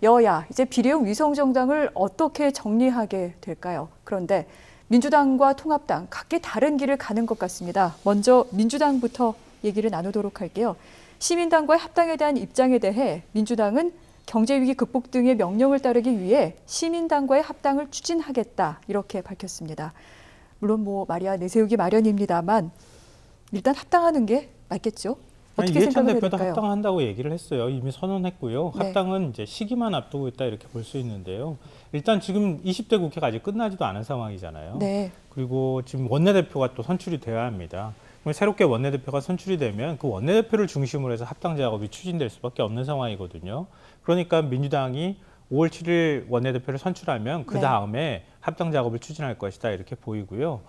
여야 이제 비례형 위성정당을 어떻게 정리하게 될까요? 그런데 민주당과 통합당 각기 다른 길을 가는 것 같습니다. 먼저 민주당부터 얘기를 나누도록 할게요. 시민당과의 합당에 대한 입장에 대해 민주당은 경제위기 극복 등의 명령을 따르기 위해 시민당과의 합당을 추진하겠다 이렇게 밝혔습니다. 물론 말이야 내세우기 마련입니다만 일단 합당하는 게 맞겠죠? 어떻게 이해찬 생각을 해야 대표도 될까요? 합당한다고 얘기를 했어요. 이미 선언했고요. 네. 합당은 이제 시기만 앞두고 있다 이렇게 볼 수 있는데요. 일단 지금 20대 국회가 아직 끝나지도 않은 상황이잖아요. 네. 그리고 지금 원내대표가 또 선출이 되어야 합니다. 새롭게 원내대표가 선출이 되면 그 원내대표를 중심으로 해서 합당 작업이 추진될 수밖에 없는 상황이거든요. 그러니까 민주당이 5월 7일 원내대표를 선출하면 그 다음에 합당 작업을 추진할 것이다 이렇게 보이고요.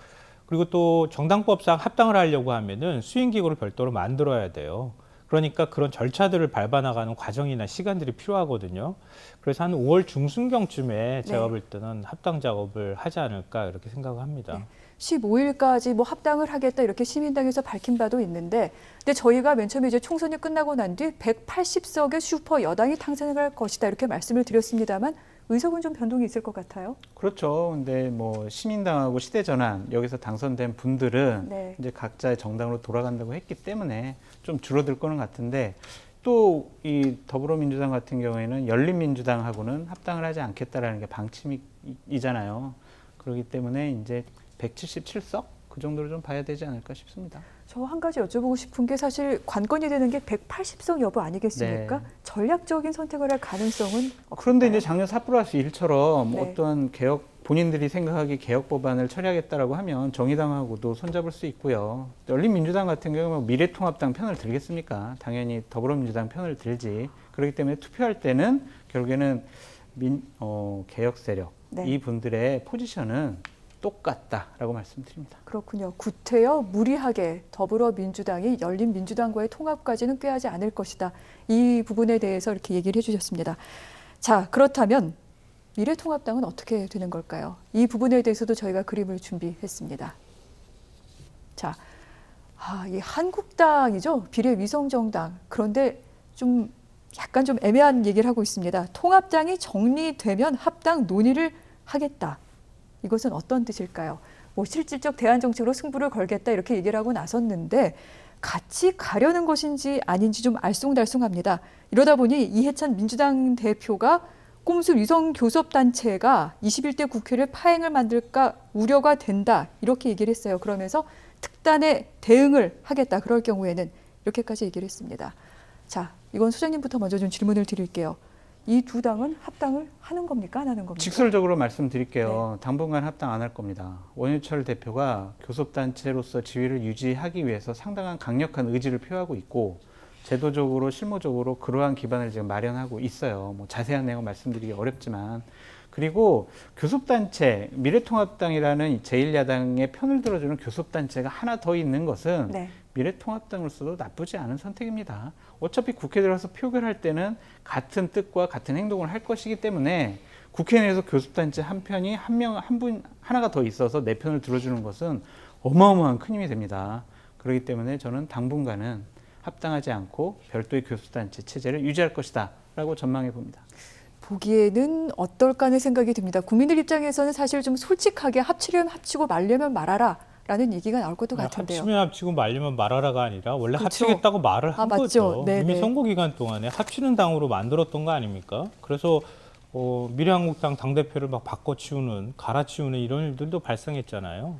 그리고 또 정당법상 합당을 하려고 하면은 수행기구를 별도로 만들어야 돼요. 그러니까 그런 절차들을 밟아나가는 과정이나 시간들이 필요하거든요. 그래서 한 5월 중순경쯤에 제가 볼 때는 합당 작업을 하지 않을까 이렇게 생각을 합니다. 15일까지 합당을 하겠다 이렇게 시민당에서 밝힌 바도 있는데, 근데 저희가 맨 처음에 이제 총선이 끝나고 난 뒤 180석의 슈퍼 여당이 탄생할 것이다 이렇게 말씀을 드렸습니다만 의석은 좀 변동이 있을 것 같아요. 그렇죠. 근데 시민당하고 시대전환 여기서 당선된 분들은 네. 이제 각자의 정당으로 돌아간다고 했기 때문에 좀 줄어들 거는 같은데, 또 이 더불어민주당 같은 경우에는 열린민주당하고는 합당을 하지 않겠다라는 게 방침이잖아요. 그렇기 때문에 이제 177석 그 정도로 좀 봐야 되지 않을까 싶습니다. 저 한 가지 여쭤보고 싶은 게 사실 관건이 되는 게 180석 여부 아니겠습니까? 네. 전략적인 선택을 할 가능성은 없을까요? 그런데 이제 작년 4+1처럼 네. 어떤 본인들이 생각하기 개혁 법안을 처리하겠다라고 하면 정의당하고도 손잡을 수 있고요. 열린민주당 같은 경우는 미래통합당 편을 들겠습니까? 당연히 더불어민주당 편을 들지. 그렇기 때문에 투표할 때는 결국에는 개혁 세력, 네. 이분들의 포지션은 똑같다라고 말씀드립니다. 그렇군요. 구태여 무리하게 더불어민주당이 열린민주당과의 통합까지는 꾀하지 않을 것이다. 이 부분에 대해서 이렇게 얘기를 해주셨습니다. 자, 그렇다면 미래통합당은 어떻게 되는 걸까요? 이 부분에 대해서도 저희가 그림을 준비했습니다. 자, 이 한국당이죠. 비례위성정당. 그런데 약간 좀 애매한 얘기를 하고 있습니다. 통합당이 정리되면 합당 논의를 하겠다. 이것은 어떤 뜻일까요? 실질적 대안 정책으로 승부를 걸겠다 이렇게 얘기를 하고 나섰는데 같이 가려는 것인지 아닌지 좀 알쏭달쏭합니다. 이러다 보니 이해찬 민주당 대표가 꼼수 위성교섭단체가 21대 국회를 파행을 만들까 우려가 된다 이렇게 얘기를 했어요. 그러면서 특단의 대응을 하겠다. 그럴 경우에는 이렇게까지 얘기를 했습니다. 자, 이건 소장님부터 먼저 좀 질문을 드릴게요. 이 두 당은 합당을 하는 겁니까? 안 하는 겁니까? 직설적으로 말씀드릴게요. 당분간 합당 안 할 겁니다. 원유철 대표가 교섭단체로서 지위를 유지하기 위해서 상당한 강력한 의지를 표하고 있고 제도적으로 실무적으로 그러한 기반을 지금 마련하고 있어요. 자세한 내용 말씀드리기 어렵지만, 그리고 교섭단체, 미래통합당이라는 제1야당의 편을 들어주는 교섭단체가 하나 더 있는 것은 미래통합당으로서도 나쁘지 않은 선택입니다. 어차피 국회 들어가서 표결할 때는 같은 뜻과 같은 행동을 할 것이기 때문에 국회 내에서 교섭단체 한 편이 하나가 더 있어서 내 편을 들어주는 것은 어마어마한 큰 힘이 됩니다. 그렇기 때문에 저는 당분간은 합당하지 않고 별도의 교섭단체 체제를 유지할 것이다 라고 전망해 봅니다. 보기에는 어떨까 하는 생각이 듭니다. 국민들 입장에서는 사실 좀 솔직하게 합치려면 합치고 말려면 말아라 라는 얘기가 나올 것도 같은데요. 합치면 합치고 말리면 말아라가 아니라 원래 그렇죠. 합치겠다고 말을 한 거죠. 맞죠. 이미 선거기간 동안에 합치는 당으로 만들었던 거 아닙니까? 그래서 미래한국당 당대표를 막 바꿔치우는, 갈아치우는 이런 일들도 발생했잖아요.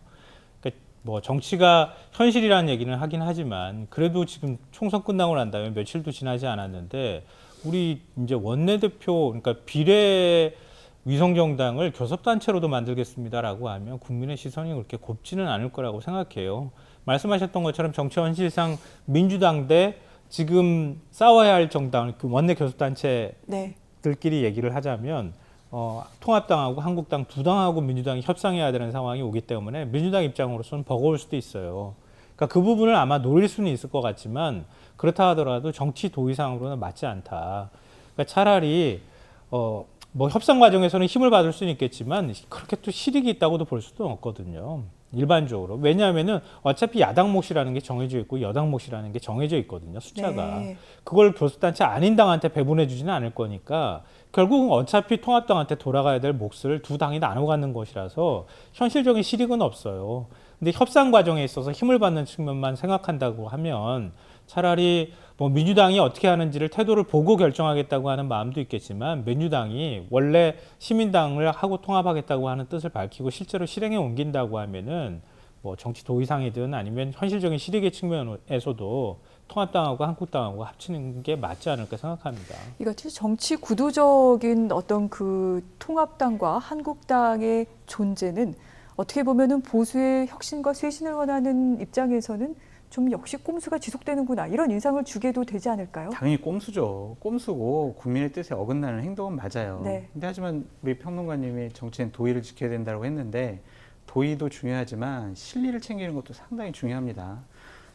그러니까 정치가 현실이라는 얘기는 하긴 하지만 그래도 지금 총선 끝나고 난 다음에 며칠도 지나지 않았는데 우리 이제 원내대표, 그러니까 비례 위성정당을 교섭단체로도 만들겠습니다라고 하면 국민의 시선이 그렇게 곱지는 않을 거라고 생각해요. 말씀하셨던 것처럼 정치 현실상 민주당 대 지금 싸워야 할 정당, 그 원내 교섭단체들끼리 얘기를 하자면 통합당하고 한국당 두 당하고 민주당이 협상해야 되는 상황이 오기 때문에 민주당 입장으로서는 버거울 수도 있어요. 그러니까 그 부분을 아마 노릴 수는 있을 것 같지만 그렇다 하더라도 정치 도의상으로는 맞지 않다. 그러니까 차라리 협상 과정에서는 힘을 받을 수는 있겠지만 그렇게 또 실익이 있다고도 볼 수도 없거든요. 일반적으로. 왜냐하면은 어차피 야당 몫이라는 게 정해져 있고 여당 몫이라는 게 정해져 있거든요. 숫자가. 그걸 교섭단체 아닌 당한테 배분해 주지는 않을 거니까 결국은 어차피 통합당한테 돌아가야 될 몫을 두 당이 나눠 갖는 것이라서 현실적인 실익은 없어요. 근데 협상 과정에 있어서 힘을 받는 측면만 생각한다고 하면 차라리 뭐 민주당이 어떻게 하는지를 태도를 보고 결정하겠다고 하는 마음도 있겠지만 민주당이 원래 시민당을 하고 통합하겠다고 하는 뜻을 밝히고 실제로 실행에 옮긴다고 하면은 뭐 정치 도의상이든 아니면 현실적인 실익의 측면에서도 통합당하고 한국당하고 합치는 게 맞지 않을까 생각합니다. 이같이 정치 구도적인 어떤 그 통합당과 한국당의 존재는 어떻게 보면은 보수의 혁신과 쇄신을 원하는 입장에서는 좀 역시 꼼수가 지속되는구나 이런 인상을 주게도 되지 않을까요? 당연히 꼼수죠. 꼼수고 국민의 뜻에 어긋나는 행동은 맞아요. 네. 근데 하지만 우리 평론가님이 정치는 도의를 지켜야 된다고 했는데 도의도 중요하지만 실리를 챙기는 것도 상당히 중요합니다.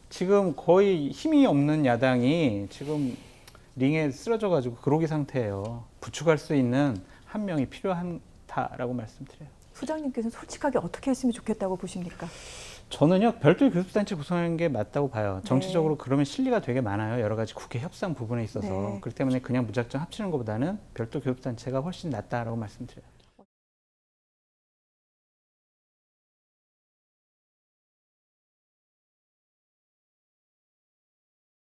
지금 거의 힘이 없는 야당이 지금 링에 쓰러져가지고 그러기 상태예요. 부축할 수 있는 한 명이 필요하다라고 말씀드려요. 소장님께서는 솔직하게 어떻게 했으면 좋겠다고 보십니까? 저는요 별도의 교섭단체 구성하는 게 맞다고 봐요. 정치적으로 그러면 실리가 되게 많아요. 여러 가지 국회 협상 부분에 있어서. 네. 그렇기 때문에 그냥 무작정 합치는 것보다는 별도 교섭단체가 훨씬 낫다라고 말씀드려요.